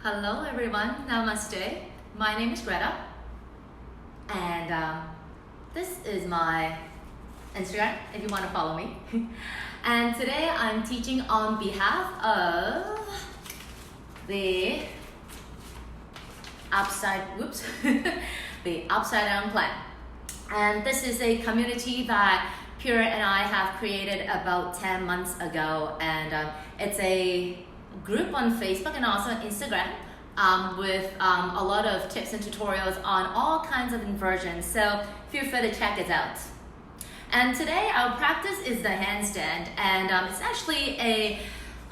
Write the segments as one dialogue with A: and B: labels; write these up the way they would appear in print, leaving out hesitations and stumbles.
A: Hello everyone, namaste. My name is Greta and this is my Instagram if you want to follow me. And today I'm teaching on behalf of the the upside down plank. And this is a community that Pure and I have created about 10 months ago, and it's a group on Facebook and also on Instagram with a lot of tips and tutorials on all kinds of inversions, so feel free to check it out. And today our practice is the handstand, and it's actually a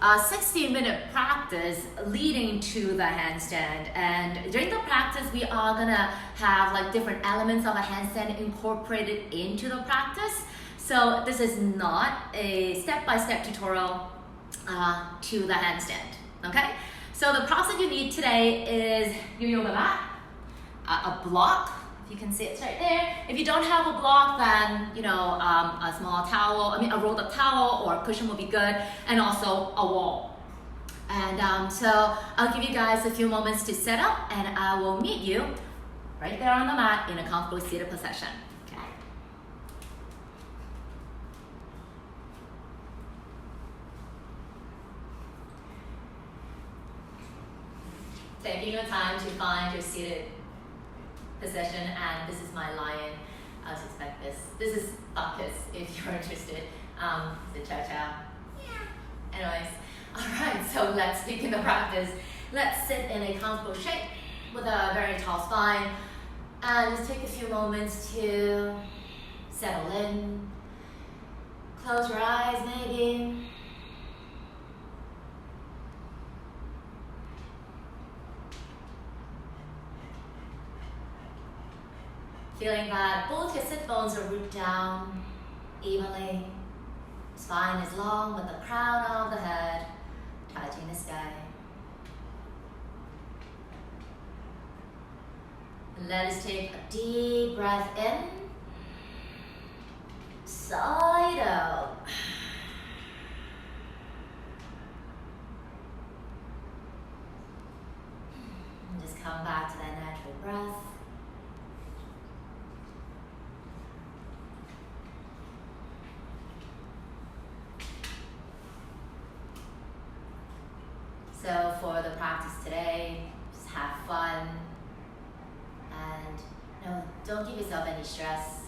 A: 60-minute practice leading to the handstand. And during the practice we are gonna have like different elements of a handstand incorporated into the practice. So this is not a step-by-step tutorial to the handstand, okay? So the process you need today is your yoga mat, a block, if you can see it's right there. If you don't have a block, then a small towel, a rolled up towel or a cushion will be good, and also a wall. And so I'll give you guys a few moments to set up, and I will meet you right there on the mat in a comfortable seated position. Taking your time to find your seated position, and this is my lion. I suspect this. This is buckets if you're interested. The cha-cha. Yeah. Anyways, alright, so let's begin the practice. Let's sit in a comfortable shape with a very tall spine, and just take a few moments to settle in. Close your eyes maybe. Feeling that both your sit bones are root down evenly. Spine is long with the crown of the head touching the sky. And let us take a deep breath in, side out. And just come back to that natural breath. So for the practice today, just have fun, and don't give yourself any stress.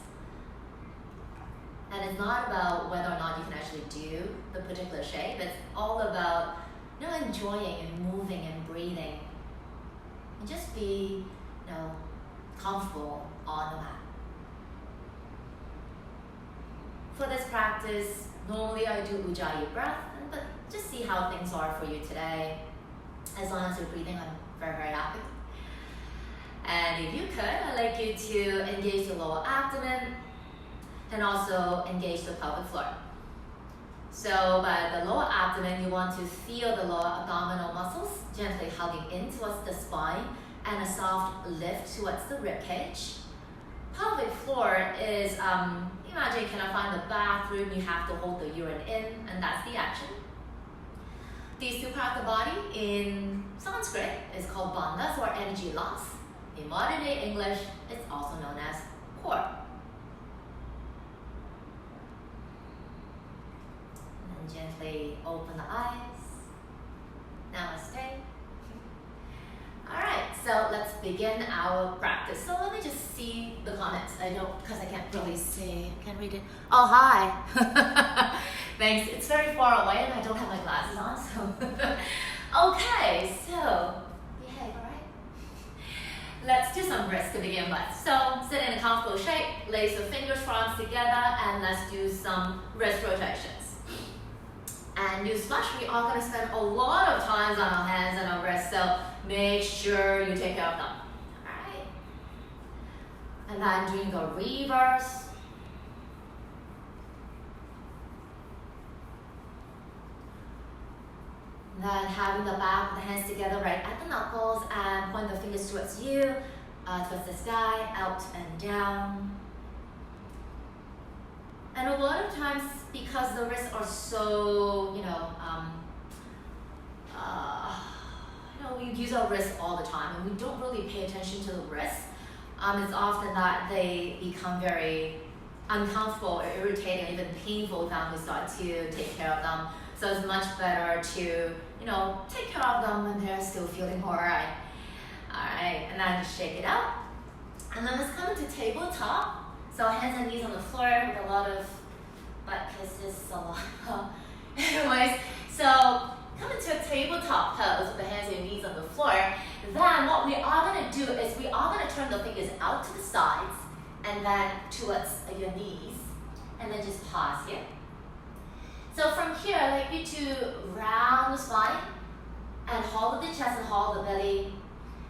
A: And it's not about whether or not you can actually do the particular shape. It's all about enjoying and moving and breathing, and just be comfortable on the mat. For this practice, normally I do Ujjayi breath, but just see how things are for you today. As long as you're breathing, I'm very, very happy. And if you could, I'd like you to engage the lower abdomen and also engage the pelvic floor. So by the lower abdomen, you want to feel the lower abdominal muscles gently hugging in towards the spine and a soft lift towards the rib cage. Pelvic floor is, imagine you cannot find the bathroom, you have to hold the urine in, and that's the action. These two parts of the body in Sanskrit is called bandhas or energy loss. In modern day English, it's also known as core. And then gently open the eyes. Namaste. Alright, so let's begin our practice. So let me just see the comments. I don't, because I can't really see. I can't read it. Oh, hi. Thanks. It's very far away and I don't have my glasses on, so. Okay, so behave, alright? Let's do some wrists to begin with. So sit in a comfortable shape, lace your fingers fronts together, and let's do some wrist rotations. And newsflash, we are going to spend a lot of time on our hands and our wrists, so make sure you take care of them. Alright? And then doing the reverse. Then having the back of the hands together right at the knuckles and point the fingers towards you, towards the sky, out and down. And a lot of times, because the wrists are so, we we use our wrists all the time and we don't really pay attention to the wrists, it's often that they become very uncomfortable or irritating, even painful when we start to take care of them. So it's much better to, take care of them when they're still feeling alright. Alright, and then just shake it out. And then let's come into tabletop. So hands and knees on the floor with a lot of butt kisses, a lot. Anyways, so come into a tabletop pose with the hands and knees on the floor. Then what we are going to do is we are going to turn the fingers out to the sides and then towards your knees. And then just pause here. So from here, I'd like you to round the spine and hollow the chest and hollow the belly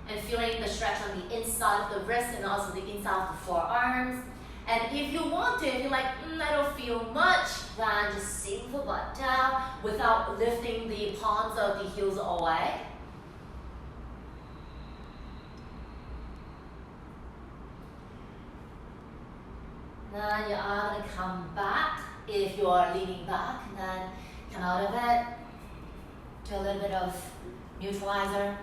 A: and feeling the stretch on the inside of the wrist and also the inside of the forearms. And if you want to, if you're like, I don't feel much, then just sink the butt down without lifting the palms of the heels away. Then you are going to come back if you're leaning back, and then come out of it. Do a little bit of neutralizer.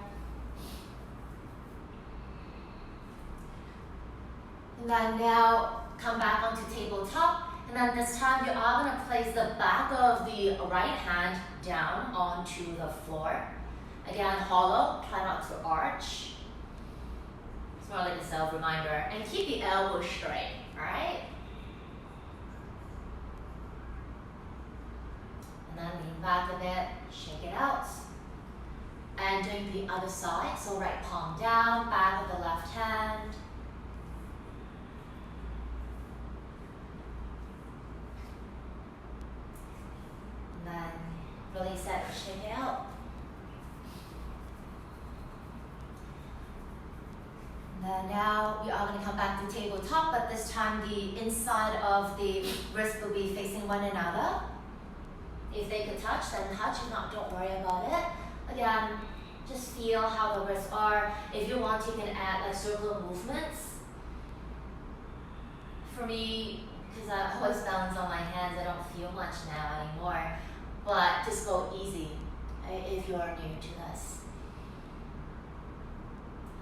A: And then now come back onto tabletop. And then this time you are going to place the back of the right hand down onto the floor. Again, hollow, try not to arch. It's more like a self-reminder. And keep the elbows straight, alright? And then lean back a bit, shake it out. And doing the other side, so right palm down, back of the left hand. And then release it, shake it out. And then now we are going to come back to tabletop, but this time the inside of the wrist will be facing one another. If they could touch, then touch. If not, don't worry about it. Again, just feel how the wrists are. If you want, you can add like circular movements. For me, because I always balance on my hands, I don't feel much now anymore. But just go easy if you are new to this.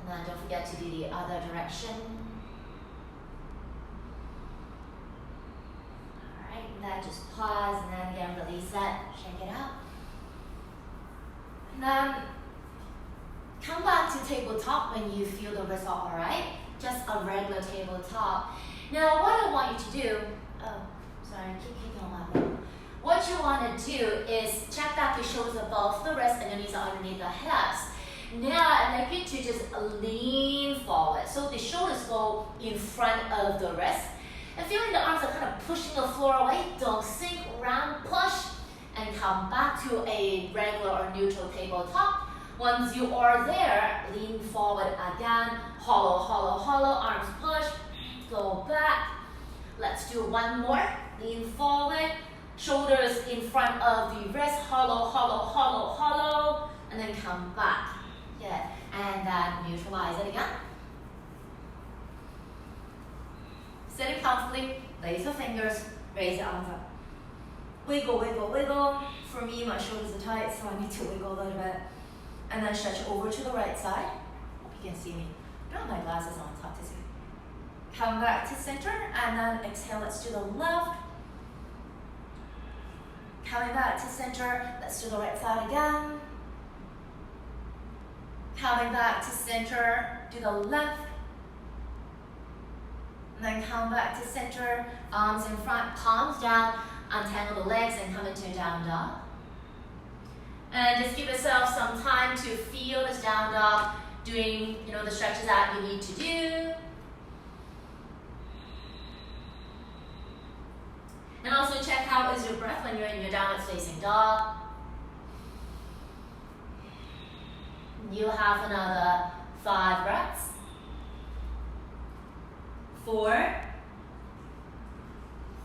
A: And then don't forget to do the other direction. Alright, and then just pause and then again release it, shake it out. And then come back to tabletop when you feel the wrists are alright. Just a regular tabletop. Now what I want you to do, keep kicking on my leg. What you want to do is check that your shoulders above the wrist and your knees are underneath the hips. Now I'd like you to just lean forward. So the shoulders go in front of the wrist. And feeling the arms are kind of pushing the floor away. Don't sink, round, push, and come back to a regular or neutral tabletop. Once you are there, lean forward again. Hollow, hollow, hollow, arms push, go back. Let's do one more. Lean forward. Shoulders in front of the wrist, hollow, hollow, hollow, hollow, and then come back. Good. And then neutralize it again. Sitting comfortably, raise your fingers, raise your arms up. Wiggle, wiggle, wiggle. For me, my shoulders are tight, so I need to wiggle a little bit. And then stretch over to the right side. Hope you can see me. I don't have my glasses on, it's hard to see. Come back to center, and then exhale, let's do the left. Coming back to center, let's do the right side again. Coming back to center, do the left. And then come back to center, arms in front, palms down, untangle the legs and come into down dog. And just give yourself some time to feel this down dog, doing the stretches that you need to do. And also check how is your breath when you're in your downward facing dog. You have another 5 breaths. 4,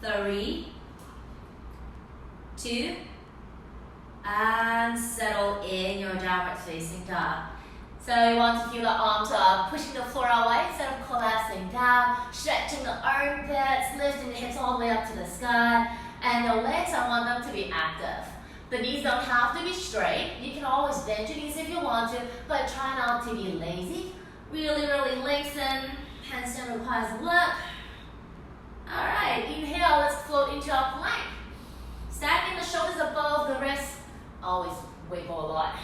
A: 3, 2, and settle in your downward facing dog. So you want to feel the arms pushing the floor away instead of collapsing down, stretching the armpits, lifting the hips all the way up to the sky, and the legs, I want them to be active. The knees don't have to be straight. You can always bend your knees if you want to, but try not to be lazy. Really, really lengthen. Handstand requires work. Alright, inhale, let's float into our plank. Stacking the shoulders above the wrists. Always wiggle a lot.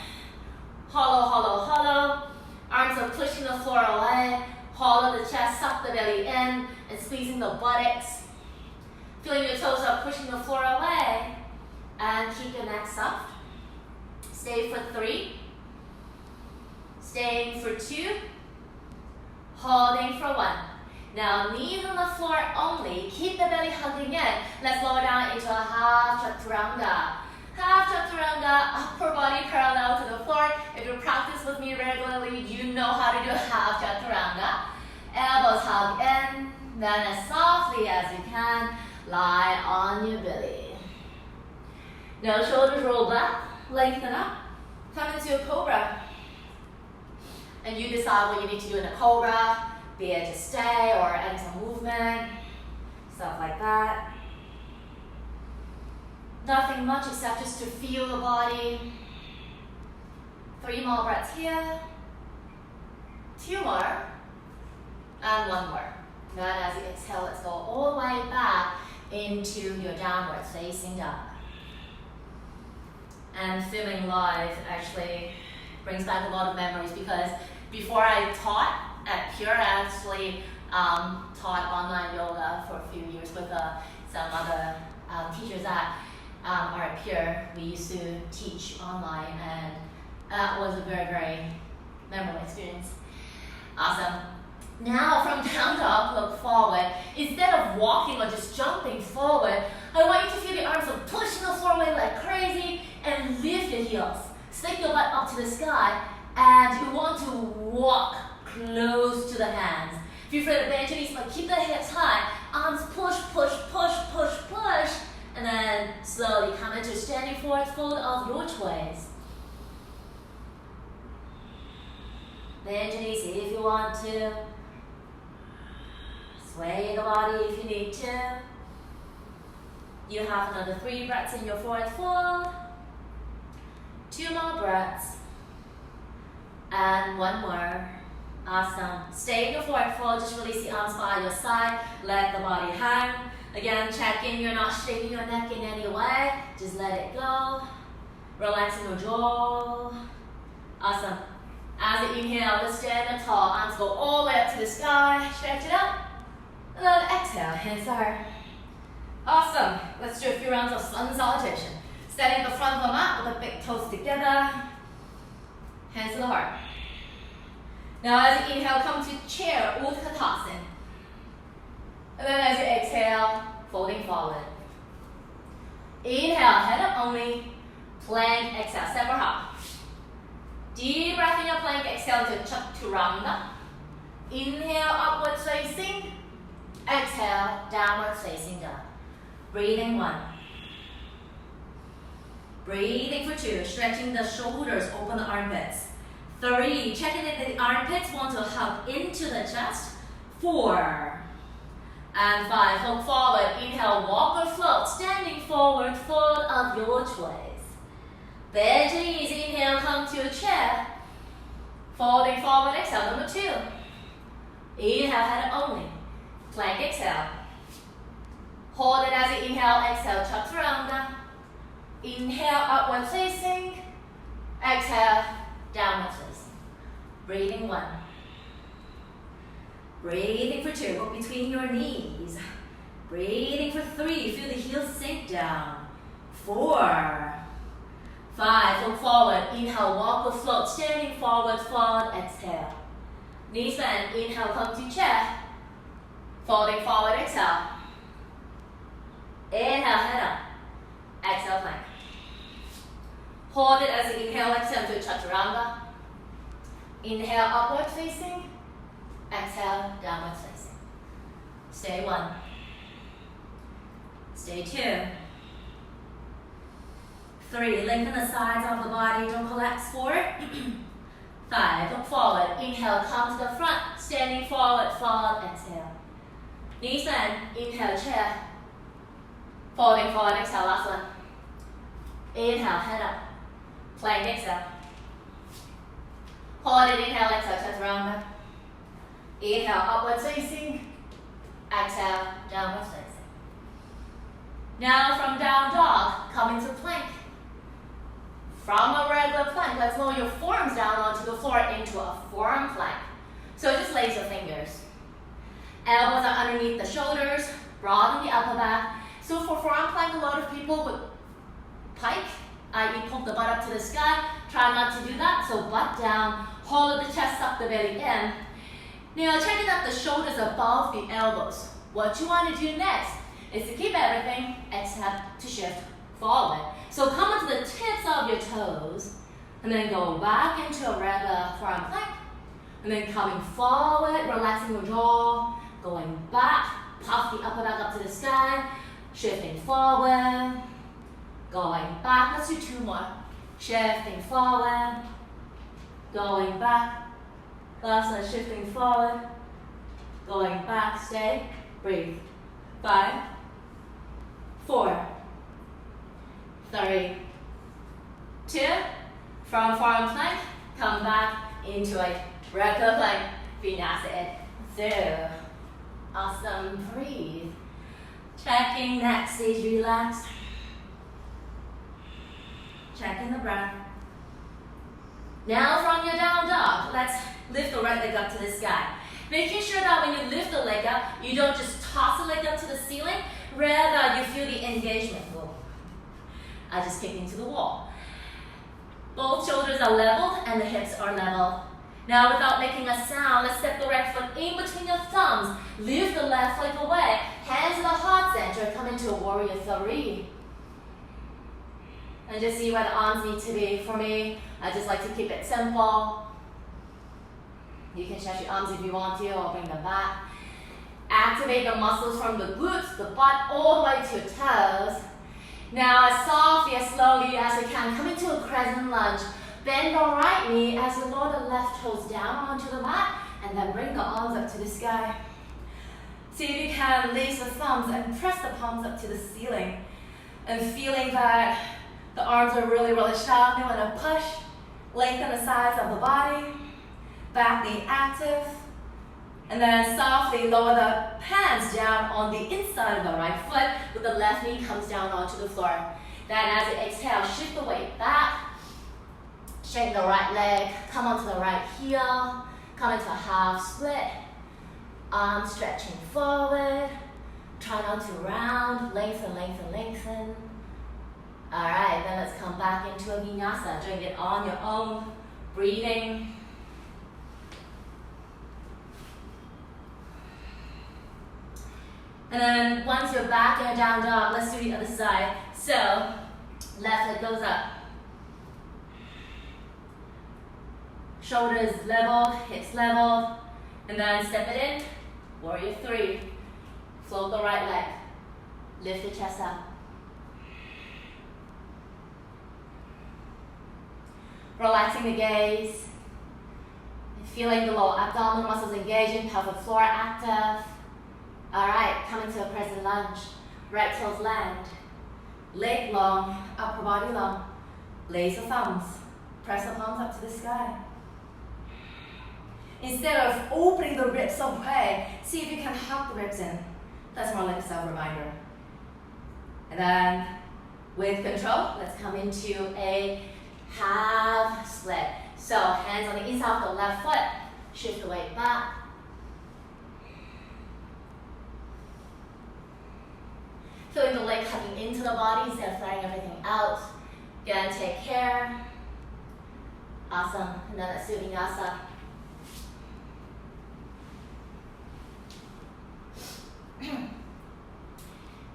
A: Hollow, hollow, hollow. Arms are pushing the floor away. Hollow the chest, suck the belly in, and squeezing the buttocks. Feeling your toes up, pushing the floor away. And keep your neck soft. Stay for 3. Staying for 2. Holding for 1. Now knees on the floor only. Keep the belly hugging in. Let's lower down into a half chaturanga. Half chaturanga, upper body parallel to the floor. If you practice with me regularly, you know how to do half chaturanga. Elbows hug in. Then as softly as you can, lie on your belly. Now shoulders roll back, lengthen up, come into a cobra. And you decide what you need to do in a cobra, be it to stay or add some movement, stuff like that. Nothing much except just to feel the body. 3 more breaths here, 2 more, and 1 more. Then as you exhale, let's go all the way back into your downward facing dog. And filming live actually brings back a lot of memories because before I taught at Pure, I actually taught online yoga for a few years with some other teachers that are at Pure. We used to teach online, and that was a very, very memorable experience. Awesome. Now from down dog, look forward. Instead of walking or just jumping forward, I want you to feel the arms are pushing the floor away like crazy and lift your heels. Stick your butt up to the sky, and you want to walk close to the hands. If you're afraid to bend your knees, but keep the hips high. Arms push, push, push, push, push. And then slowly come into standing forward fold of your choice. Bend your knees if you want to. Sway the body if you need to. You have another 3 breaths in your forward fold. 2 more breaths. And 1 more. Awesome. Stay in your forward fold. Just release the arms by your side. Let the body hang. Again, check in. You're not shaking your neck in any way. Just let it go. Relaxing your jaw. Awesome. As you inhale, let's stand up tall. Arms go all the way up to the sky. Stretch it out. And then exhale. Hands are. Awesome. Let's do a few rounds of sun salutation. Standing at the front of the mat with the big toes together. Hands to the heart. Now as you inhale, come to chair, Utkatasana. And then as you exhale, folding forward. Inhale, head up only. Plank, exhale, step or hop. Deep breath in your plank, exhale to chaturanga. Inhale, upward facing. Exhale, downward facing dog. Breathing 1. Breathing for 2, stretching the shoulders, open the armpits. 3, checking in the armpits, want to hug into the chest. 4. And 5, look forward, inhale, walk or float, standing forward, fold of your choice. Bend your knees, inhale, come to a chair. Folding forward, exhale, number 2. Inhale, head up only. Plank, exhale. Hold it as you inhale, exhale, chaturanga. Inhale, upward facing. Exhale, downward facing. Breathing 1. Breathing for 2, go between your knees. Breathing for 3, feel the heels sink down. 4. 5, look forward, inhale, walk or float, standing forward, fold, exhale. Knees bend, inhale, come to chair. Folding forward, exhale. Inhale, head up. Exhale, plank. Hold it as you inhale, exhale to chaturanga. Inhale, upward facing. Exhale, downward facing. Stay 1. Stay 2. 3, lengthen the sides of the body, don't collapse. 4. 5, look forward. Inhale, come to the front, standing forward, fold, exhale. Knees bend, inhale, chair. Folding forward, exhale, last one. Inhale, head up. Plank, exhale. Hold it, inhale, exhale, chest round. Inhale, upward facing. Exhale, downward facing. Now from down dog, come into plank. From a regular plank, let's lower your forearms down onto the floor into a forearm plank. So just lace your fingers. Elbows are underneath the shoulders, broaden the upper back. So for forearm plank, a lot of people would pike, i.e. poke the butt up to the sky. Try not to do that, so butt down, hold the chest, suck the belly in. Now checking out the shoulders above the elbows. What you want to do next is to keep everything except to shift forward. So come onto the tips of your toes, and then go back into a regular forearm plank, and then coming forward, relaxing your jaw, going back, puff the upper back up to the sky, shifting forward, going back. Let's do 2 more. Shifting forward, going back. Last one, shifting forward, going back, stay, breathe. 5, 4, 3, 2. From forearm plank, come back into a regular plank, vinyasa it through. Awesome, breathe. Checking neck stage, relax. Checking the breath. Now from your down dog, let's lift the right leg up to the sky. Making sure that when you lift the leg up, you don't just toss the leg up to the ceiling, rather you feel the engagement. I just kicked into the wall. Both shoulders are leveled and the hips are level. Now without making a sound, let's step the right foot in between your thumbs. Lift the left leg away. Hands to the heart center. Come into a warrior 3. And just see where the arms need to be. For me, I just like to keep it simple. You can stretch your arms if you want to, or bring them back. Activate the muscles from the glutes, the butt, all the way to your toes. Now as softly, as slowly as you can, come into a crescent lunge. Bend the right knee as you lower the left toes down onto the mat, and then bring the arms up to the sky. See if you can lace the thumbs and press the palms up to the ceiling. And feeling that the arms are really, really sharp. You want to push, lengthen the sides of the body, back knee active. And then softly lower the hands down on the inside of the right foot with the left knee comes down onto the floor. Then as you exhale, shift the weight back. Straighten the right leg, come onto the right heel, come into a half split. Arms stretching forward. Try not to round, lengthen, lengthen, lengthen. Alright, then let's come back into a vinyasa. Doing it on your own, breathing. And then once you're back in a down dog, let's do the other side. So, left leg goes up. Shoulders leveled, hips leveled. And then step it in, warrior 3. Float the right leg. Lift the chest up. Relaxing the gaze. Feeling the lower abdominal muscles engaging, pelvic floor active. Alright, come into a crescent lunge. Right toes land. Leg long, upper body long. Lace the thumbs. Press the palms up to the sky. Instead of opening the ribs away, see if you can hug the ribs in. That's more like a self-reminder. And then, with control, let's come into a half split. So, hands on the inside of the left foot. Shift the weight back. Feeling the leg coming into the body instead of flaring everything out. Again, take care. Awesome. And then let's do vinyasa.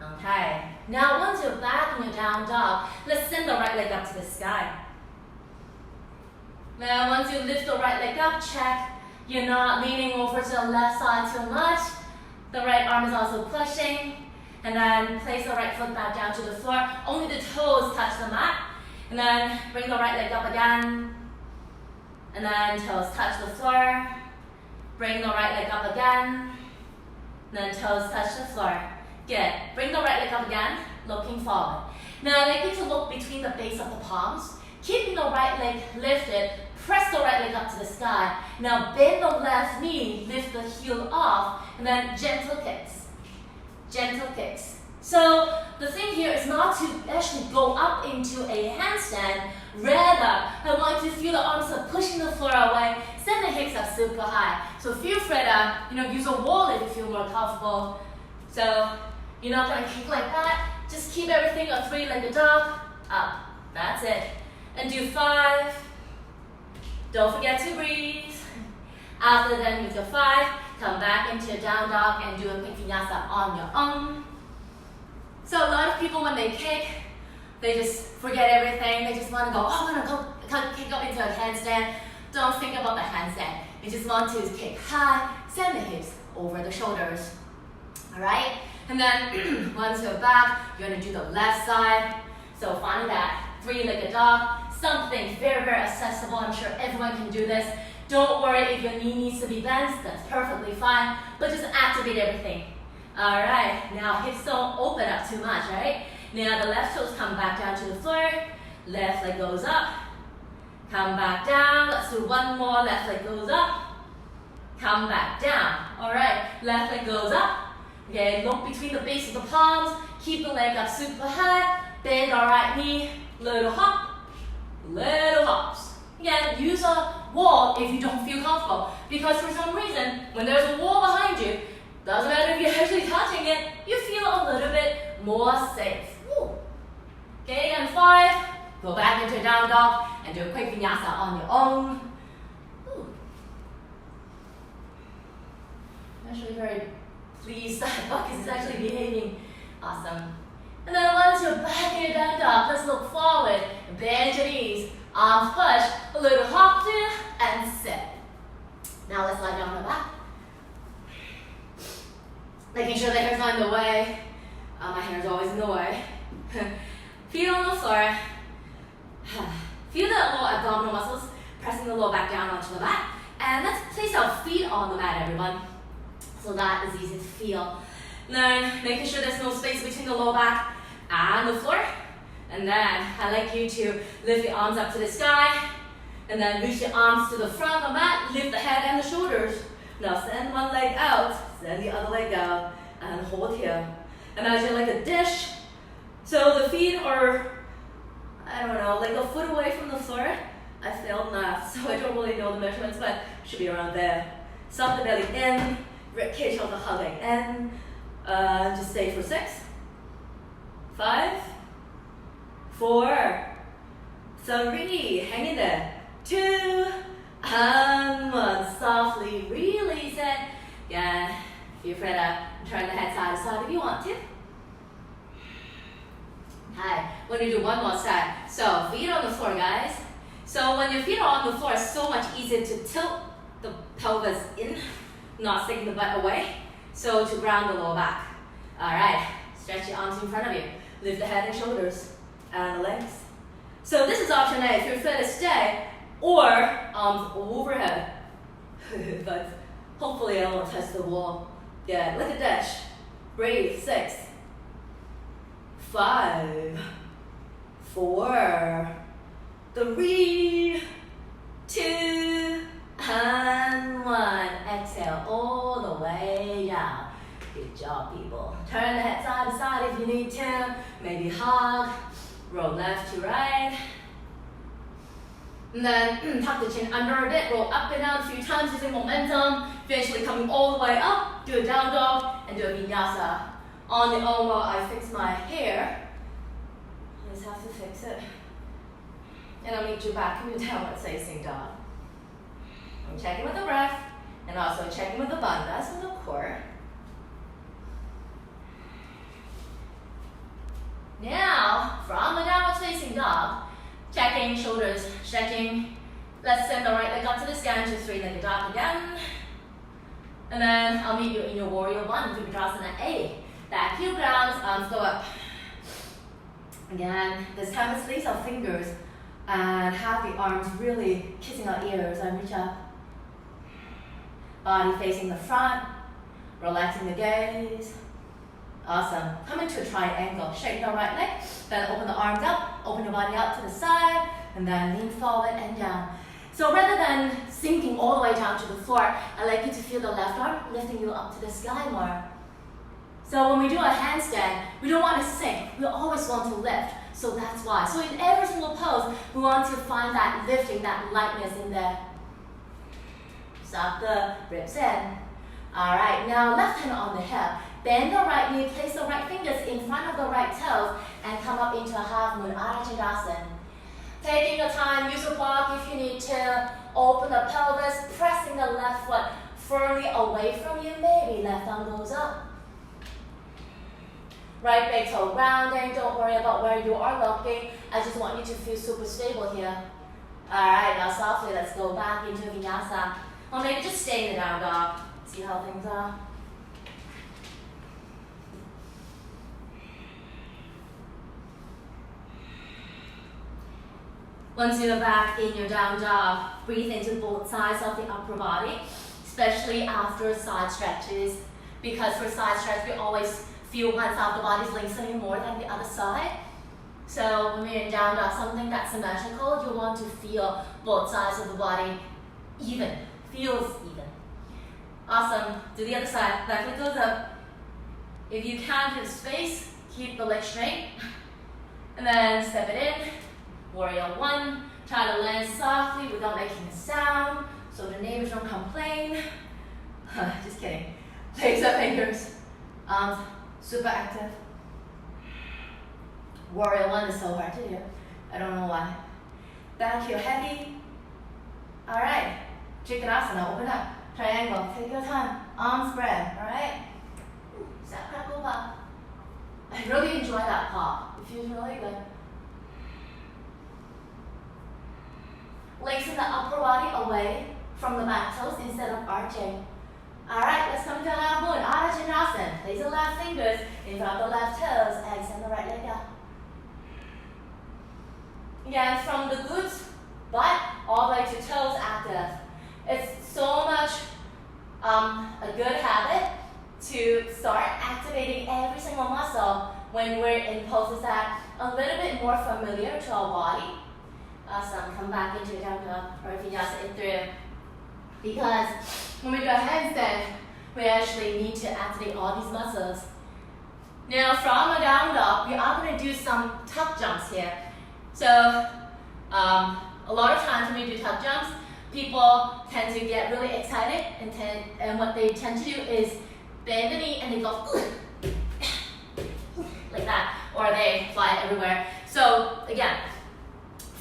A: Okay. Now once you're back in your down dog, let's send the right leg up to the sky. Now once you lift the right leg up, check you're not leaning over to the left side too much. The right arm is also pushing. And then place the right foot back down to the floor. Only the toes touch the mat. And then bring the right leg up again. And then toes touch the floor. Bring the right leg up again. And then toes touch the floor. Good. Bring the right leg up again, looking forward. Now I like you to look between the base of the palms, keeping the right leg lifted, press the right leg up to the sky. Now bend the left knee, lift the heel off, and then gentle kicks. Gentle kicks. So the thing here is not to actually go up into a handstand. Rather, I want you to feel the arms are pushing the floor away, send the hips up super high. So feel free to, use a wall if you feel more comfortable. So you're not gonna kick like that. Just keep everything a three-legged dog, up. That's it. And do 5. Don't forget to breathe. After then, with your 5, come back into your down dog and do a quick vinyasa on your own. So a lot of people, when they kick, they just forget everything. They just want to go, oh, I'm going to kick up into a handstand. Don't think about the handstand. You just want to kick high, send the hips over the shoulders. All right? And then once you're back, you're going to do the left side. So find that 3-legged dog, something very, very accessible. I'm sure everyone can do this. Don't worry if your knee needs to be bent. That's perfectly fine. But just activate everything. All right, now hips don't open up too much, right? Now the left toes come back down to the floor. Left leg goes up. Come back down. Let's do one more. Left leg goes up. Come back down. All right, left leg goes up. Okay, look between the base of the palms. Keep the leg up super high. Bend our right knee. Little hop. Little hops. Again, use a wall if you don't feel comfortable. Because for some reason, when there's a wall behind you, doesn't matter if you're actually touching it, you feel a little bit more safe. Woo. Okay, and 5, go back into down dog and do a quick vinyasa on your own. Woo. I'm actually very pleased that Bucket is actually behaving awesome. And then once you're back in your down dog, let's look forward, bend your knees, arms push, a little hop to, and sit. Now let's lie down on the back. Making sure the hair's not in the way. My hair's always in the way. Feet on the floor. Feel the lower abdominal muscles, pressing the lower back down onto the mat. And let's place our feet on the mat, everyone. So that is easy to feel. Then making sure there's no space between the lower back and the floor. And then I'd like you to lift your arms up to the sky. And then reach your arms to the front of the mat. Lift the head and the shoulders. Now send one leg out, send the other leg out, and hold here. Imagine like a dish. So the feet are, I don't know, like a foot away from the floor. I failed math, so I don't really know the measurements, but should be around there. Soft the belly in, rib cage of the hugging in. Just stay for 6, 5, 4, 3, hang in there, 2, and 1. Softly release it. Yeah, feel free to turn the head side to side if you want to. Hi, we're going to do one more set. So feet on the floor, guys. So when your feet are on the floor, it's so much easier to tilt the pelvis in, not sticking the butt away. So to ground the lower back. All right, stretch your arms in front of you. Lift the head and shoulders and the legs. So this is option A. If you're fit to stay, or arms overhead. But hopefully I won't touch the wall. Yeah, like a dash. Breathe. 6, 5, 4, 3, 2, and 1. Exhale all the way down. Good job, people. Turn the head side to side if you need to. Maybe hug. Roll left to right. And then tuck the chin under a bit, roll up and down a few times using momentum, eventually coming all the way up, do a down dog, and do a vinyasa. On the own while I fix my hair. I just have to fix it. And I'll meet you back in your downward facing dog. I'm checking with the breath, and also checking with the bandhas and the core. Now, from the downward facing dog, checking, shoulders, stretching. Let's send the right leg up to the sky into 3-legged dog again. And then I'll meet you in your warrior 1, Vipassana A. Back heel grounds, arms go up. Again, this time let's place our fingers and have the arms really kissing our ears and reach up. Body facing the front, relaxing the gaze. Awesome. Come into a triangle. Shake the right leg. Then open the arms up. Open your body out to the side. And then lean forward and down. So rather than sinking all the way down to the floor, I'd like you to feel the left arm lifting you up to the sky more. So when we do a handstand, we don't want to sink. We always want to lift. So that's why. So in every single pose, we want to find that lifting, that lightness in there. Suck the ribs in. All right, now left hand on the hip. Bend the right knee, place the right fingers in front of the right toes, and come up into a half moon, Ardha. Taking your time, use your block if you need to. Open the pelvis, pressing the left foot firmly away from you. Maybe left arm goes up. Right big toe grounding. Don't worry about where you are looking. I just want you to feel super stable here. All right, now softly, let's go back into vinyasa. Or maybe just stay in the down dog. See how things are. Once you're back in your down dog, breathe into both sides of the upper body, especially after side stretches. Because for side stretch, we always feel one side of the body is lengthening more than the other side. So when we're in down dog, something that's symmetrical, you want to feel both sides of the body even, feels even. Awesome. Do the other side. Left leg goes up. If you can, give space, keep the leg straight. And then step it in. Warrior one. Try to land softly without making a sound, so the neighbors don't complain. Just kidding. Legs up, fingers. Arms super active. Warrior one is so hard to do. I don't know why. Back heel heavy. All right. Trikonasana, open up. Triangle, take your time. Arms spread, all right? Sacral pop. I really enjoy that pop. It feels really good. Lengthen the upper body away from the back toes instead of arching. All right, let's come to half moon. Ardha. Place the left fingers in front of the left toes. Extend the right leg up. Again, from the glutes, butt, all the way to toes active. It's so much a good habit to start activating every single muscle when we're in poses that are a little bit more familiar to our body. Awesome. Come back into down dog or vinyasa in through. Because when we do a handstand, we actually need to activate all these muscles. Now from a down dog, we are going to do some tuck jumps here. So a lot of times when we do tuck jumps, people tend to get really excited and what they tend to do is bend the knee and they go like that, or they fly everywhere. So again,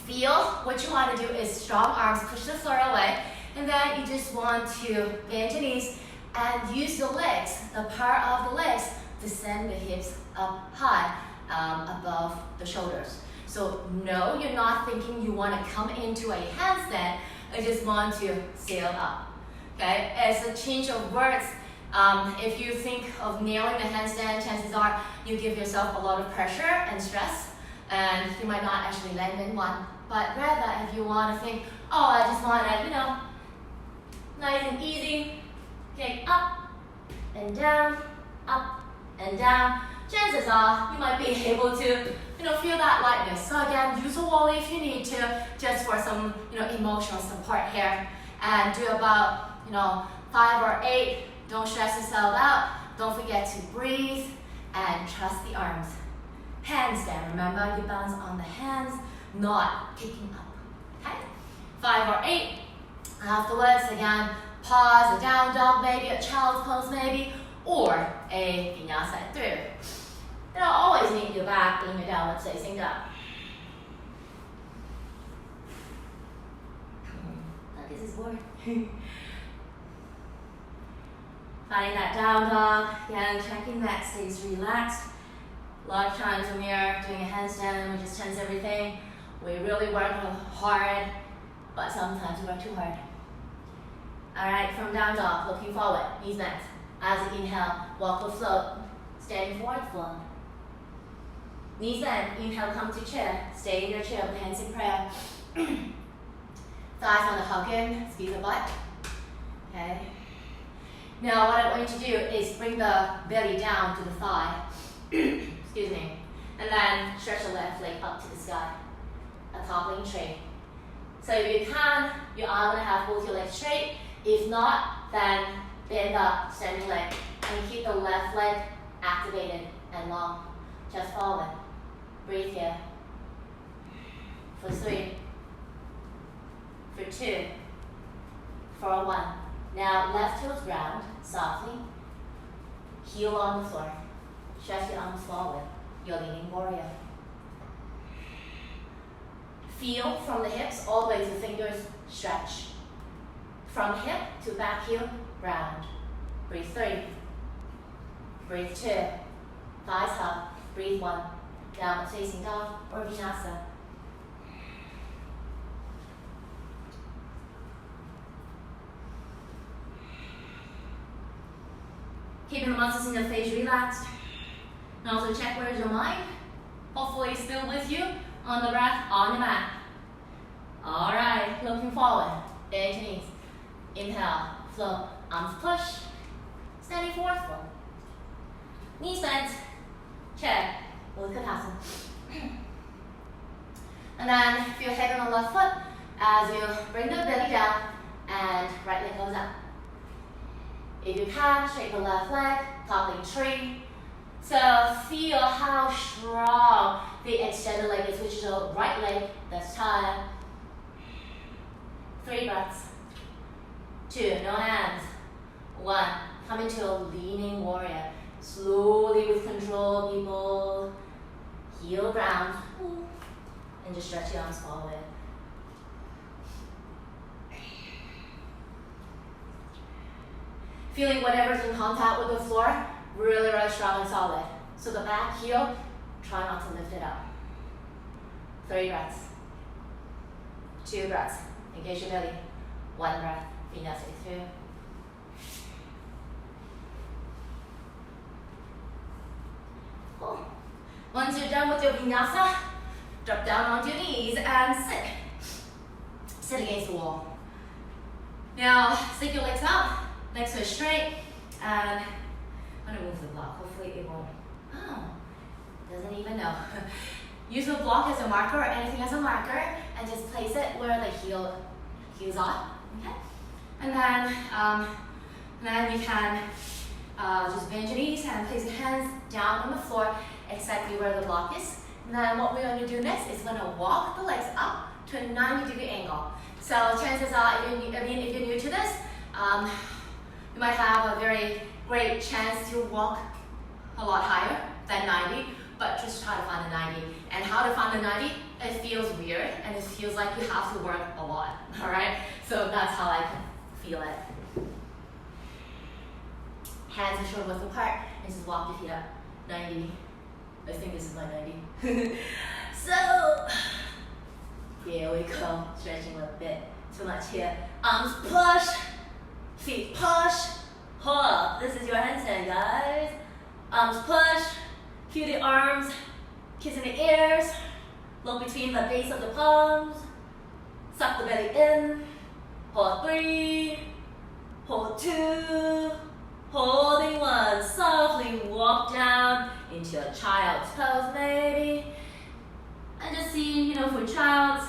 A: feel what you want to do is strong arms, push the floor away, and then you just want to bend your knees and use the legs, the power of the legs, to send the hips up high above the shoulders. So no, you're not thinking you want to come into a handstand. I just want to sail up. Okay, as a change of words, if you think of nailing the handstand, chances are you give yourself a lot of pressure and stress, and you might not actually land in one. But rather, if you want to think, oh, I just want to, nice and easy, okay, up and down, chances are you might be able to, feel that lightness. So again, use a wall if you need to, just for some, emotional support here. And do about, 5 or 8. Don't stress yourself out. Don't forget to breathe and trust the arms. Handstand, remember, you balance on the hands, not kicking up, okay? 5 or 8. Afterwards, again, pause, a down dog maybe, a child's pose maybe, or a vinyasa through. It'll always meet your back in your downward facing dog. This is boring. Finding that down dog, again, checking that stays relaxed. A lot of times when we are doing a handstand, we just tense everything. We really work hard, but sometimes we work too hard. All right, from down dog, looking forward, knees bent. As you inhale, walk or float, standing forward, float. Knees bent, inhale, come to chair. Stay in your chair with hands in prayer. Thighs on the hug in, squeeze the butt. Okay. Now what I want you to do is bring the belly down to the thigh, excuse me, and then stretch the left leg up to the sky, a toppling tree. So if you can, you are going to have both your legs straight. If not, then bend up, standing leg, and keep the left leg activated and long. Just forward. Breathe here. For 3, for 2, for 1. Now left toes ground, softly. Heel on the floor. Stretch your arms forward. Your leaning warrior. Feel from the hips all the way to the fingers, stretch. From hip to back heel, round. Breathe 3. Breathe 2. Thighs up. Breathe 1. Downward facing dog or vinyasa. Keeping the muscles in your face relaxed. And also check where's your mind. Hopefully it's still with you on the breath, on your mat. Alright, looking forward. Bend your knees. Inhale, float, arms push. Standing forward fold. Knees bent. Check. Utkatasana. And then if your head on the left foot, as you bring the belly down and right leg goes up. If you can, straighten the left leg, toppling tree. So feel how strong the extended leg is, which is the right leg that's tired. 3 breaths. 2, no hands. 1, come into a leaning warrior. Slowly with control, people. Heel ground. And just stretch your arms forward. Feeling whatever's in contact with the floor, really, really strong and solid. So the back heel, try not to lift it up. 3 breaths. 2 breaths. Engage your belly. 1 breath. Vinyasa through. Cool. Once you're done with your vinyasa, drop down onto your knees and sit. Sit against the wall. Now, stick your legs out. Legs are straight, and I'm going to move the block. Hopefully it won't. Oh, doesn't even know. Use the block as a marker or anything as a marker, and just place it where the heels are. Okay, and then you can just bend your knees and place your hands down on the floor, exactly where the block is. And then what we're going to do next is going to walk the legs up to a 90-degree angle. So chances are, if you're new to this, you might have a very great chance to walk a lot higher than 90, but just try to find a 90. And how to find a 90, it feels weird and it feels like you have to work a lot, all right? So that's how I can feel it. Hands are shoulder width apart and just walk your feet up, 90. I think this is my 90. So, here we go, stretching a bit too much here. Arms push. Feet push, hold. This is your handstand, guys. Arms push, feel the arms, kissing the ears, look between the base of the palms, suck the belly in, hold 3, hold 2, holding 1, softly walk down into a child's pose maybe, and just see, for child's,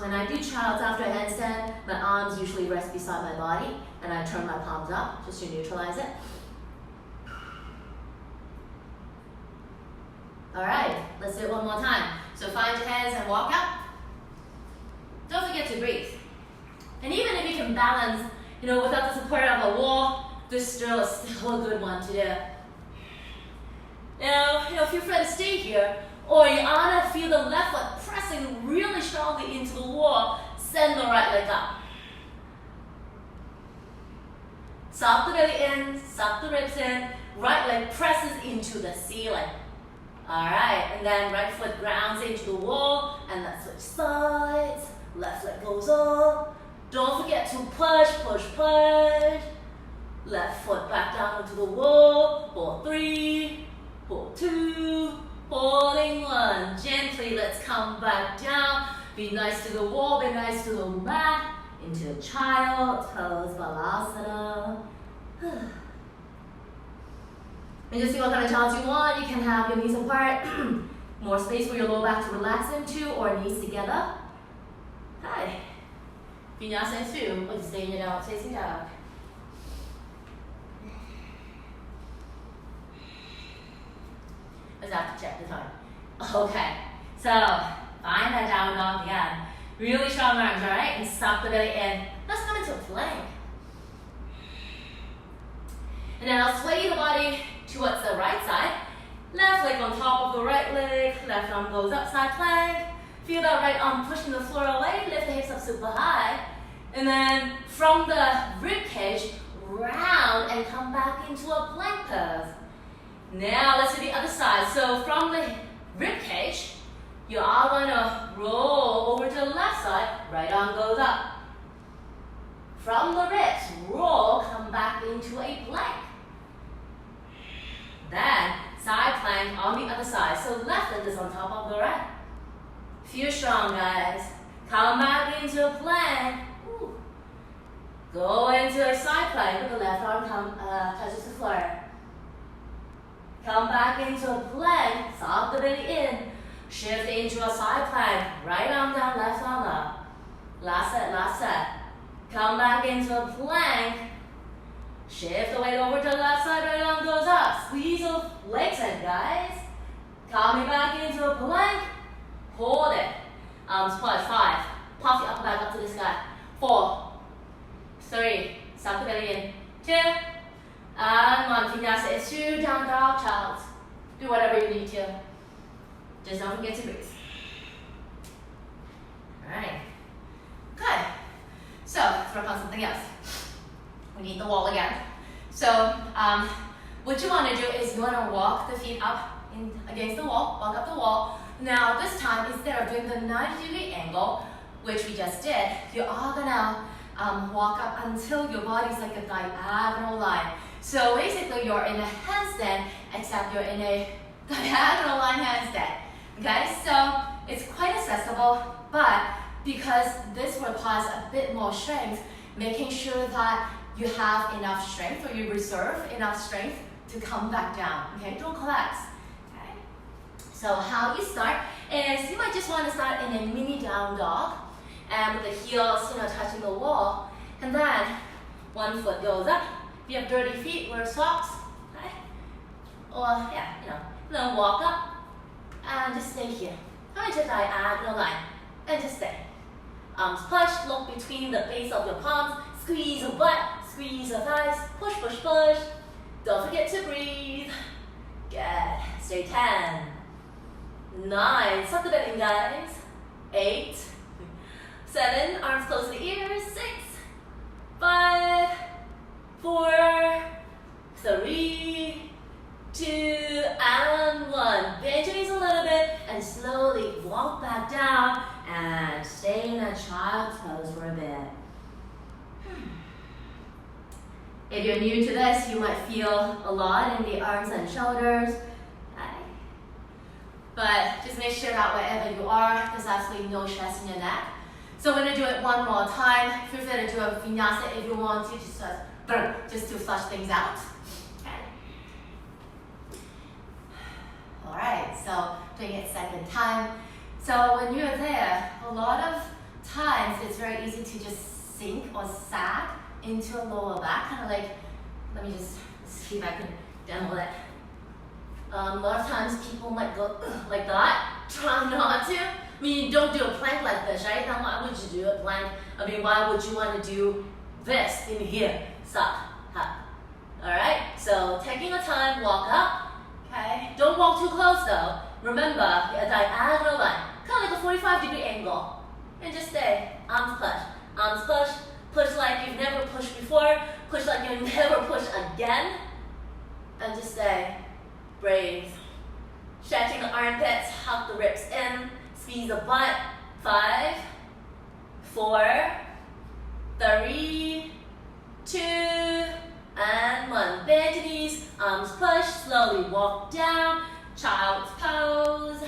A: when I do child's after a handstand, my arms usually rest beside my body and I turn my palms up just to neutralize it. Alright, let's do it one more time. So find your hands and walk up. Don't forget to breathe. And even if you can balance, without the support of a wall, this drill is still a good one to do. Now, feel free to stay here. Or you ought to feel the left foot pressing really strongly into the wall. Send the right leg up. Suck the belly in, suck the ribs in. Right leg presses into the ceiling. Alright, and then right foot grounds into the wall. And let's switch sides. Left leg goes up. Don't forget to push, push, push. Left foot back down into the wall. Hold 3, hold 2. Holding 1, gently, let's come back down. Be nice to the wall, be nice to the mat. Into child pose, balasana. And just see what kind of challenge you want. You can have your knees apart, more space for your lower back to relax into, or knees together. Hi. Vinyasa is 2, or just staying it out, facing down. Let's have to check the time. Okay, so find that down dog again. Really strong arms, alright? And suck the belly in. Let's come into a plank. And then I'll sway the body towards the right side. Left leg on top of the right leg. Left arm goes up, side plank. Feel that right arm pushing the floor away. Lift the hips up super high. And then from the rib cage, round and come back into a plank pose. Now let's do the other side. So from the rib cage, you are gonna roll over to the left side. Right arm goes up. From the ribs, roll, come back into a plank. Then side plank on the other side. So left leg is on top of the right. Feel strong, guys. Come back into a plank. Ooh. Go into a side plank with the left arm touches the floor. Come back into a plank, soft the belly in. Shift into a side plank, right arm down, left arm up. Last set, last set. Come back into a plank. Shift the weight over to the left side, right arm goes up. Squeeze the legs in, guys. Coming back into a plank. Hold it. Arms push, 5. Puff your upper back up to the sky. 4, 3, suck the belly in. 2, and 1. Vinyasa is 2, down dog, child. Do whatever you need to. Just don't forget to breathe. Alright. Okay. So, let's work on something else. We need the wall again. So, what you want to do is you want to walk the feet up against the wall, walk up the wall. Now, this time, instead of doing the 90-degree angle, which we just did, you are going to walk up until your body's like a diagonal line. So, basically, you're in a handstand, except you're in a diagonal line handstand. Okay, so it's quite accessible, but because this requires a bit more strength, making sure that you have enough strength or you reserve enough strength to come back down. Okay, don't collapse. Okay. So how you start is you might just want to start in a mini down dog, and with the heels, touching the wall, and then one foot goes up. If you have dirty feet, wear socks. Okay, or then walk up. And just stay here. Come into diagonal line. And just stay. Arms push, look between the base of your palms. Squeeze your butt, squeeze your thighs. Push, push, push. Don't forget to breathe. Good. Stay 10. 9. Suck the belly in, guys. 8. 7. Arms close to the ears. 6. 5. 4. 3. 2 and 1. Bend your knees a little bit and slowly walk back down and stay in a child's pose for a bit. If you're new to this, you might feel a lot in the arms and shoulders. Okay. But just make sure that wherever you are, there's absolutely no stress in your neck. So we're going to do it one more time. Feel free to do a vinyasa if you want to, just to flush things out. Alright, so doing it second time. So when you're there, a lot of times it's very easy to just sink or sag into a lower back, kind of like, let me just see if I can demo it. A lot of times people might go like that, try not to. I mean, you don't do a plank like this, right? Now why would you do a plank? I mean, why would you want to do this in here? Suck, up. Alright, so taking a time, walk up. Okay, don't walk too close though. Remember, a diagonal line, kind of like a 45-degree angle. And just stay. Arms push, push like you've never pushed before, push like you'll never push again. And just stay. Breathe. Stretching the armpits, hug the ribs in, squeeze the butt. 5, 4, 3, 2, and 1. Bend your knees, arms push, slowly walk down, child's pose.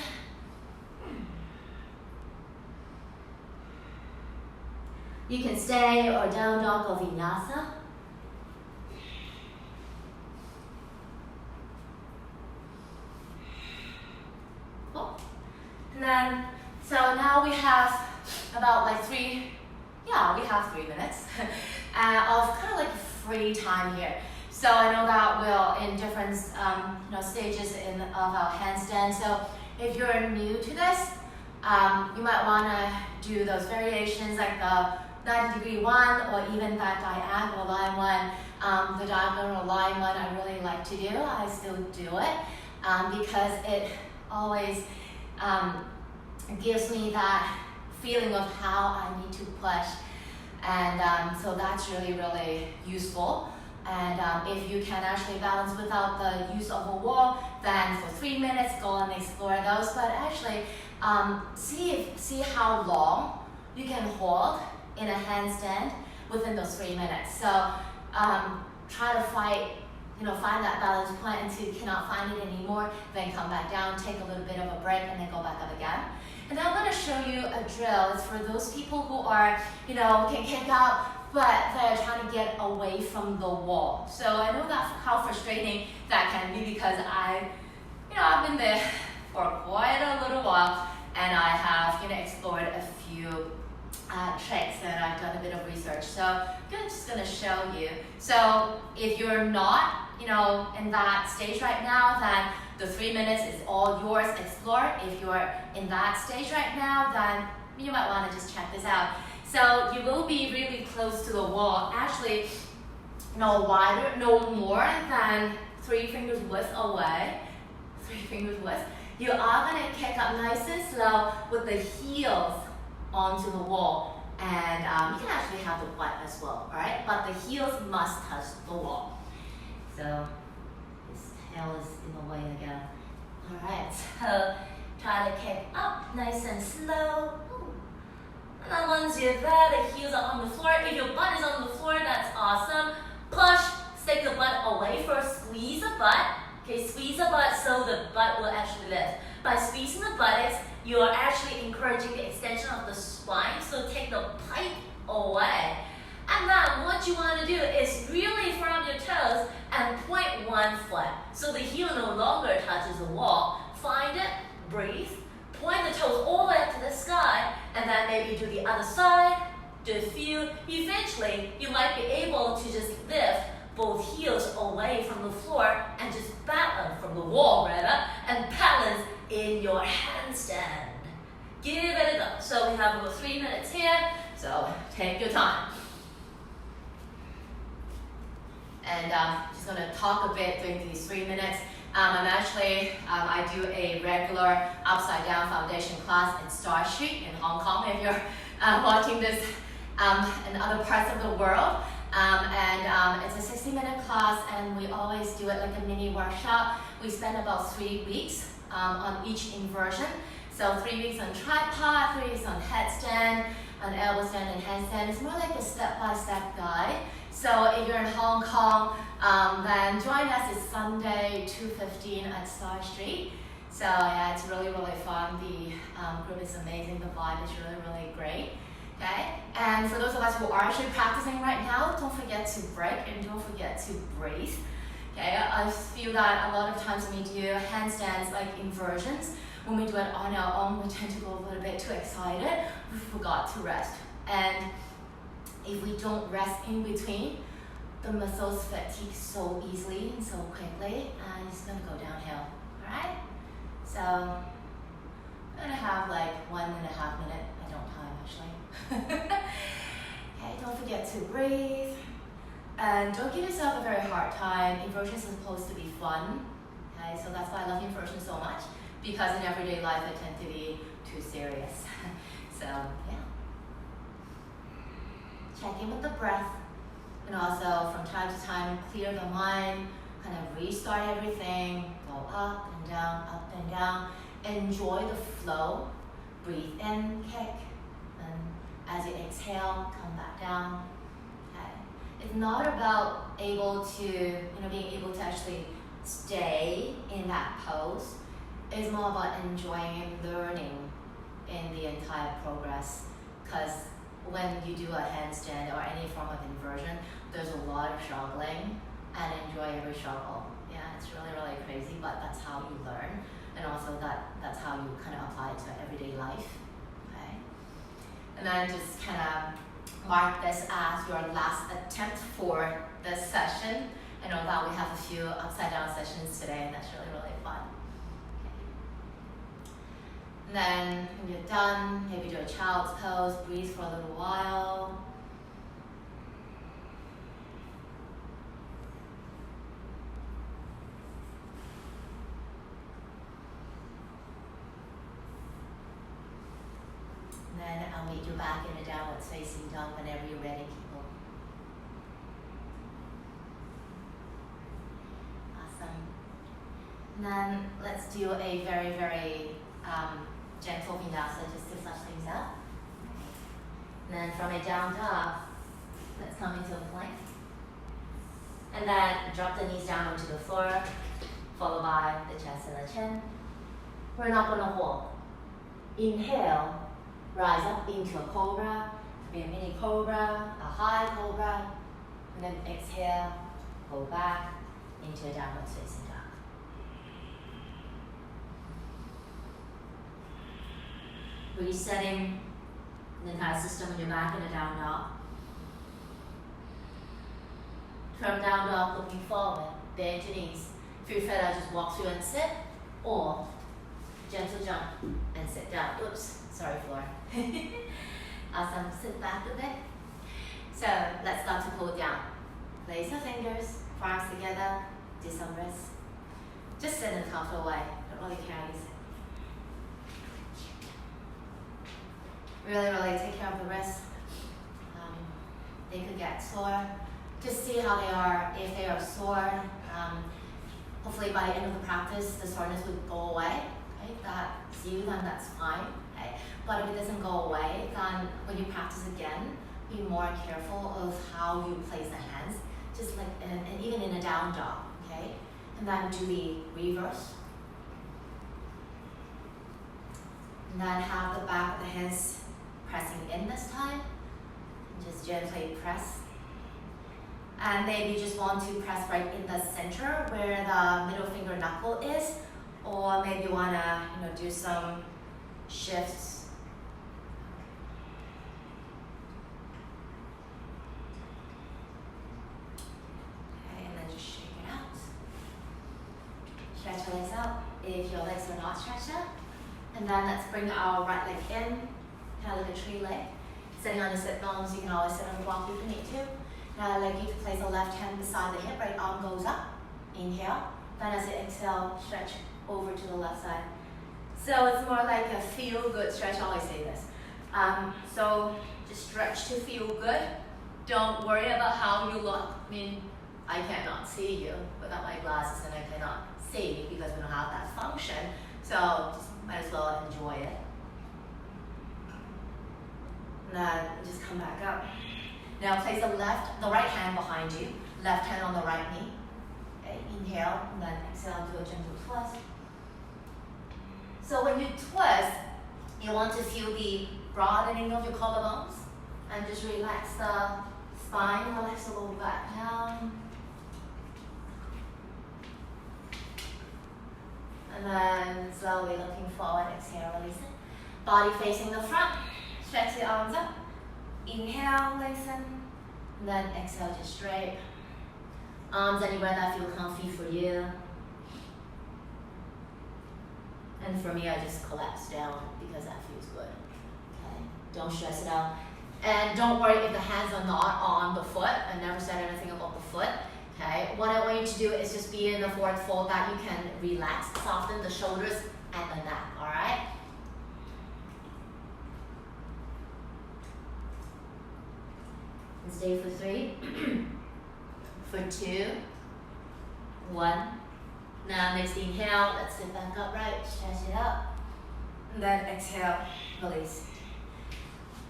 A: You can stay or down dog or vinyasa. then, so now we have about like we have 3 minutes of kind of like free time here. So I know that we're in different stages of our handstand. So if you're new to this, you might want to do those variations like the 90-degree one, or even that diagonal line one. The diagonal line one I really like to do. I still do it because it always gives me that feeling of how I need to push. And so that's really, really useful. And if you can actually balance without the use of a wall, then for 3 minutes, go and explore those. But actually, see how long you can hold in a handstand within those 3 minutes. So try to find that balance point until you cannot find it anymore. Then come back down, take a little bit of a break, and then go back up again. And then I'm going to show you a drill. It's for those people who are, can kick out, but they're trying to get away from the wall. So I know that how frustrating that can be, because I've been there for quite a little while, and I have explored a few tricks, and I've done a bit of research. So I'm just going to show you. So if you're not in that stage right now, then the 3 minutes is all yours. Explore. If you're in that stage right now, then you might want to just check this out. So you will be really close to the wall. Actually, no more than 3 fingers width away. 3 fingers width. You are going to kick up nice and slow with the heels onto the wall. And you can actually have the butt as well, all right? But the heels must touch the wall. So his tail is in the way again. All right, so try to kick up nice and slow. And then once you're there, the heels are on the floor. If your butt is on the floor, that's awesome. Push, stick the butt away first, squeeze the butt. Okay, squeeze the butt so the butt will actually lift. By squeezing the buttocks, you are actually encouraging the extension of the spine, so take the pipe away. And then what you want to do is really firm your toes and point one foot. So the heel no longer touches the wall. Find it, breathe, point the toes all the way up to the sky, and then maybe do the other side, do a few. Eventually, you might be able to just lift both heels away from the floor and just balance from the wall, rather, and balance in your handstand. Give it a go. So we have about 3 minutes here, so take your time. And just going to talk a bit during these 3 minutes. I do a regular upside down foundation class in Star Street in Hong Kong, if you're watching this in other parts of the world. It's a 60-minute class, and we always do it like a mini workshop. We spend about 3 weeks on each inversion. So 3 weeks on tripod, 3 weeks on headstand, on elbow stand and handstand. It's more like a step-by-step guide. So if you're in Hong Kong, then join us. It's Sunday, 2:15 at Star Street. So yeah, it's really, really fun. The group is amazing. The vibe is really, really great. Okay, and for those of us who are actually practicing right now, don't forget to break and don't forget to breathe. Okay, I feel that a lot of times when we do handstands, like inversions, when we do it on our own, we tend to go a little bit too excited. We forgot to rest. And if we don't rest in between, the muscles fatigue so easily and so quickly, and it's gonna go downhill. All right? So I'm gonna have like 1.5 minutes. I don't time actually. Okay, don't forget to breathe, and don't give yourself a very hard time. Inversions are supposed to be fun. Okay, so that's why I love inversions so much, because in everyday life I tend to be too serious. So yeah. Check in with the breath, and also from time to time clear the mind, kind of restart everything, go up and down, enjoy the flow, breathe in, kick, and as you exhale, come back down. Okay. It's not about being able to actually stay in that pose. It's more about enjoying and learning in the entire progress, because when you do a handstand or any form of inversion, there's a lot of struggling, and enjoy every struggle. Yeah, it's really, really crazy, but that's how you learn. and also that's how you kind of apply it to everyday life. Okay, and then just kind of mark this as your last attempt for this session. I know that we have a few upside down sessions today, and that's really, really fun. Okay. And then when you're done, maybe do a child's pose, breathe for a little while. And then I'll meet you back in a downward facing dog whenever you're ready, people. Awesome. And then let's do a very, very gentle vinyasa just to flush things out. And then from a down dog, let's come into a plank. And then drop the knees down onto the floor, followed by the chest and the chin. We're not going to walk. Inhale. Rise up into a cobra, be a mini cobra, a high cobra, and then exhale, go back into a downward facing dog. Resetting the entire system when you're back in a down dog. From down dog, looking forward, bend your knees. If you're fed, just walk through and sit, or gentle jump and sit down. Oops. Sorry, floor. Awesome. Sit back a bit. So let's start to cool down. Place your fingers, palms together, do some wrists. Just sit in a comfortable way. Don't really care how you sit. Really, really take care of the wrists. They could get sore. Just see how they are. If they are sore, hopefully by the end of the practice, the soreness would go away. Okay? That's you, then that's fine. Okay. But if it doesn't go away, then when you practice again, be more careful of how you place the hands, just like, and even in a down dog, okay? And then do the reverse. And then have the back of the hands pressing in this time. Just gently press. And maybe you just want to press right in the center where the middle finger knuckle is, or maybe you want to, do some shifts. Okay, and then just shake it out. Stretch your legs out if your legs are not stretched out. And then let's bring our right leg in, kind of like a tree leg. Sitting on your sit bones, you can always sit on the block if you need to. Now I'd like you to place the left hand beside the hip, right arm goes up. Inhale. Then as you exhale, stretch over to the left side. So it's more like a feel good stretch, I always say this. So just stretch to feel good. Don't worry about how you look. I mean, I cannot see you without my glasses, and I cannot see you because we don't have that function. So just might as well enjoy it. And then just come back up. Now place the right hand behind you, left hand on the right knee. Okay, inhale, and then exhale, do a gentle twist. So when you twist, you want to feel the broadening of your collarbones, and just relax the spine, relax the lower back down. And then slowly looking forward, exhale, release it. Body facing the front, stretch the arms up. Inhale, lengthen, and then exhale, just straight. Arms anywhere that feel comfy for you. And for me, I just collapse down because that feels good. Okay, don't stress it out. And don't worry if the hands are not on the foot. I never said anything about the foot. Okay, what I want you to do is just be in a forward fold that you can relax, soften the shoulders and the neck, all right? And stay for 3, for 2, 1. Now next inhale, let's sit back upright, stretch it out. And then exhale, release.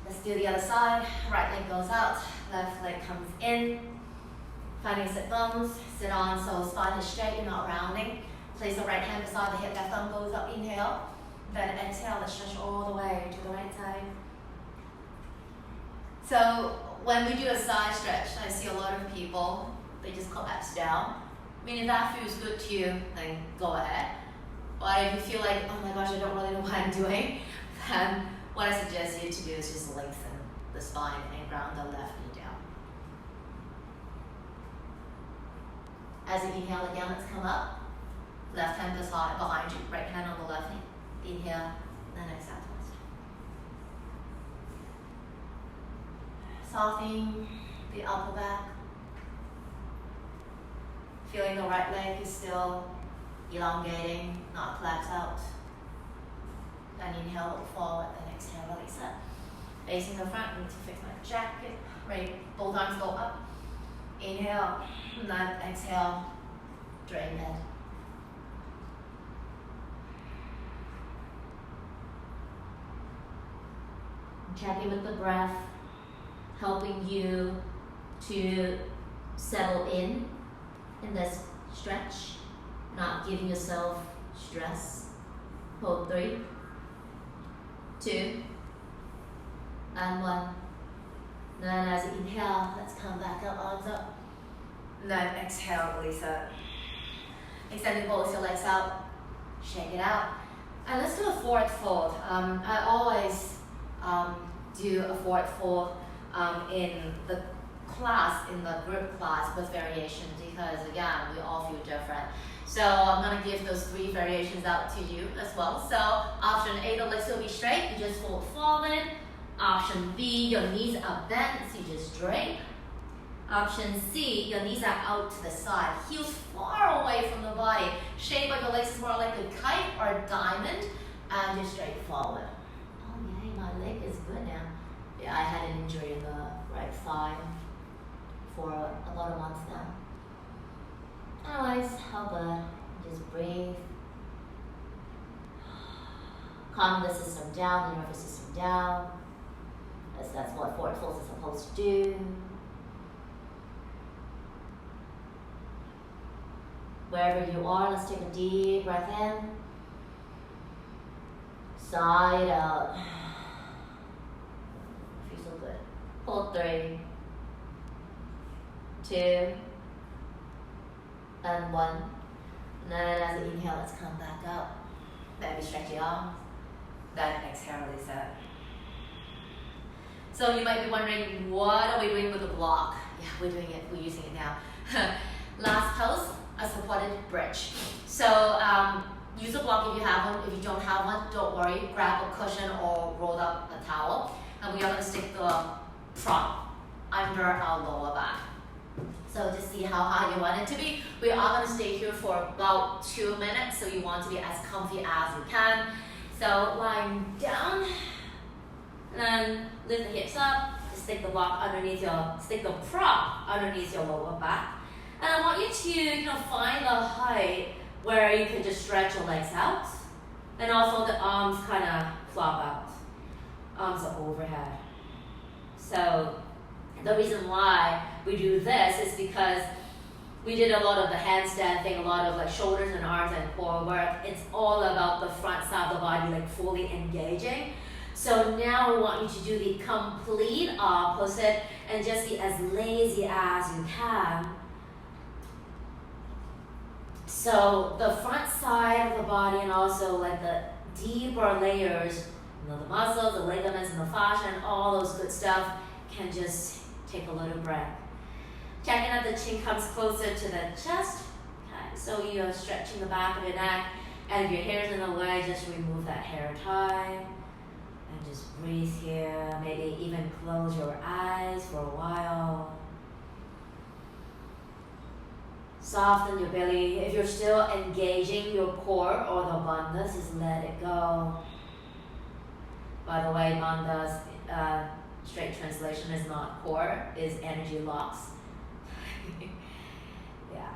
A: Let's do the other side. Right leg goes out, left leg comes in. Finding sit bones, sit on so spine is straight, you're not rounding. Place the right hand beside the hip, left thumb goes up, inhale. Then exhale, let's stretch all the way to the right side. So when we do a side stretch, I see a lot of people, they just collapse down. I mean, if that feels good to you, then go ahead. Or if you feel like, oh my gosh, I don't really know what I'm doing, then what I suggest you to do is just lengthen the spine and ground the left knee down. As you inhale again, let's come up. Left hand behind you, right hand on the left knee. Inhale, then exhale, twist. Softening the upper back. Feeling the right leg is still elongating, not collapse out. Then inhale, look forward, then exhale, release it. Facing the front, need to fix my jacket. Right, both arms go up. Inhale, and then exhale, drain it. Check in with the breath, helping you to settle in this stretch, not giving yourself stress. Hold 3, 2, and 1. Then as you inhale, let's come back up, arms up. Then exhale, release it. Extending both your legs out, shake it out. And let's do a forward fold. I always do a forward fold in the class, in the group class with variations, because again, we all feel different. So I'm gonna give those 3 variations out to you as well. So option A, the legs will be straight, you just fold forward. Option B, your knees are bent, so you just drape. Option C, your knees are out to the side, heels far away from the body. Shape of your legs is more like a kite or a diamond, and just straight forward. Oh yay, my leg is good now. Yeah, I had an injury in the right thigh for a lot of months now. Otherwise, how good? Just breathe. Calm the system down, the nervous system down. That's what forward folds is supposed to do. Wherever you are, let's take a deep breath in. Side out. Feels so good. Hold 3, 2, and 1. And then as you inhale, let's come back up. Then we stretch your arms. Then exhale, release it. So you might be wondering, what are we doing with the block? Yeah, we're doing it, we're using it now. Last pose, a supported bridge. So use a block if you have one. If you don't have one, don't worry. Grab a cushion or roll up a towel. And we are going to stick the prop under our lower back. So to see how high you want it to be, we are going to stay here for about 2 minutes. So you want to be as comfy as you can. So lying down, and then lift the hips up, stick the block underneath stick the prop underneath your lower back. And I want you to, find the height where you can just stretch your legs out. And also the arms kind of flop out. Arms are overhead. So the reason why we do this is because we did a lot of the handstand thing, a lot of shoulders and arms and core work. It's all about the front side of the body fully engaging. So now we want you to do the complete opposite and just be as lazy as you can. So the front side of the body and also the deeper layers, the muscles, the ligaments, and the fascia, and all those good stuff can just take a little breath. Checking that the chin comes closer to the chest. Okay, so you're stretching the back of your neck, and if your hair's in the way, just remove that hair tie. And just breathe here. Maybe even close your eyes for a while. Soften your belly. If you're still engaging your core or the bandhas, just let it go. By the way, bandhas, straight translation is not core, is energy locks. Yeah.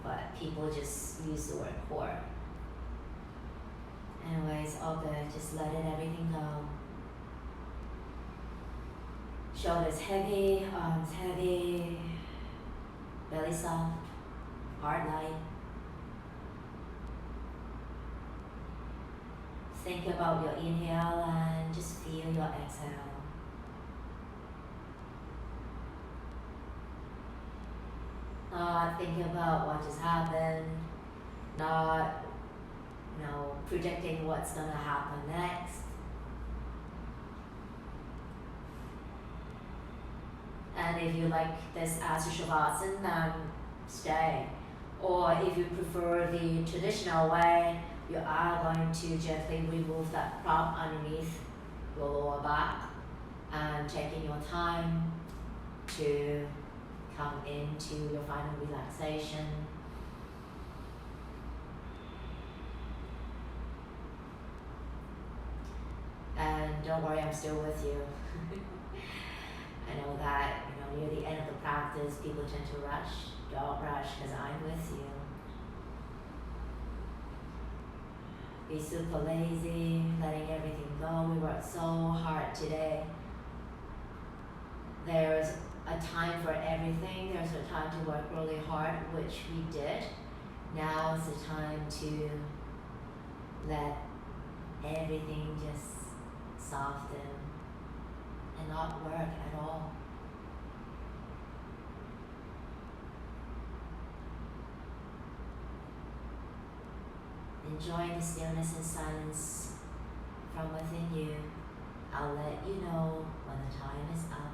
A: But people just use the word core. Anyways, all good. Just let everything go. Shoulders heavy, arms heavy, belly soft, heart light. Think about your inhale and just feel your exhale. Not thinking about what just happened, not projecting what's gonna happen next. And if you like this as a shavasana, then stay. Or if you prefer the traditional way, you are going to gently remove that prop underneath your lower back and taking your time to come into your final relaxation. And don't worry, I'm still with you. I know that near the end of the practice, people tend to rush. Don't rush, because I'm with you. Be super lazy, letting everything go. We worked so hard today. There's a time for everything. There's a time to work really hard, which we did. Now is the time to let everything just soften and not work at all. Enjoy the stillness and silence from within you. I'll let you know when the time is up.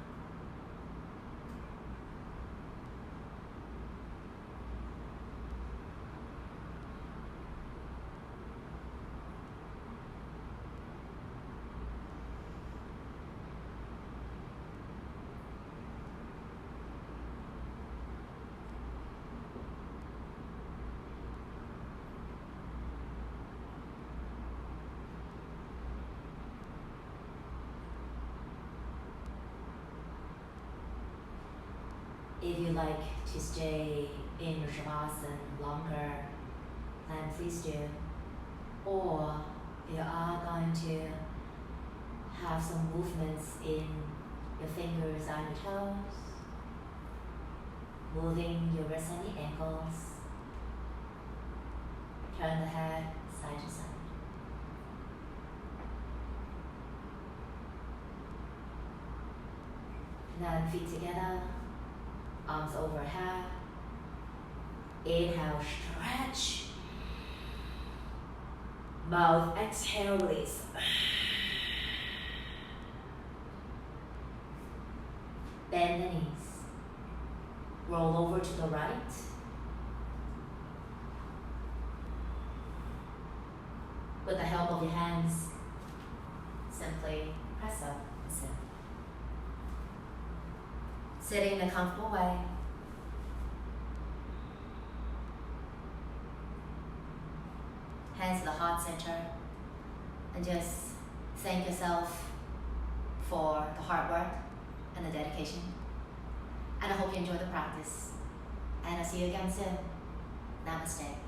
A: If you like to stay in your shavasana longer, then please do. Or you are going to have some movements in your fingers and your toes, moving your wrists and your ankles. Turn the head side to side. Then feet together. Arms overhead. Inhale, stretch. Mouth, exhale, release. Bend the knees. Roll over to the right. With the help of your hands, simply press up and sit. Sitting in a comfortable way. Hands to the heart center. And just thank yourself for the hard work and the dedication. And I hope you enjoy the practice. And I'll see you again soon. Namaste.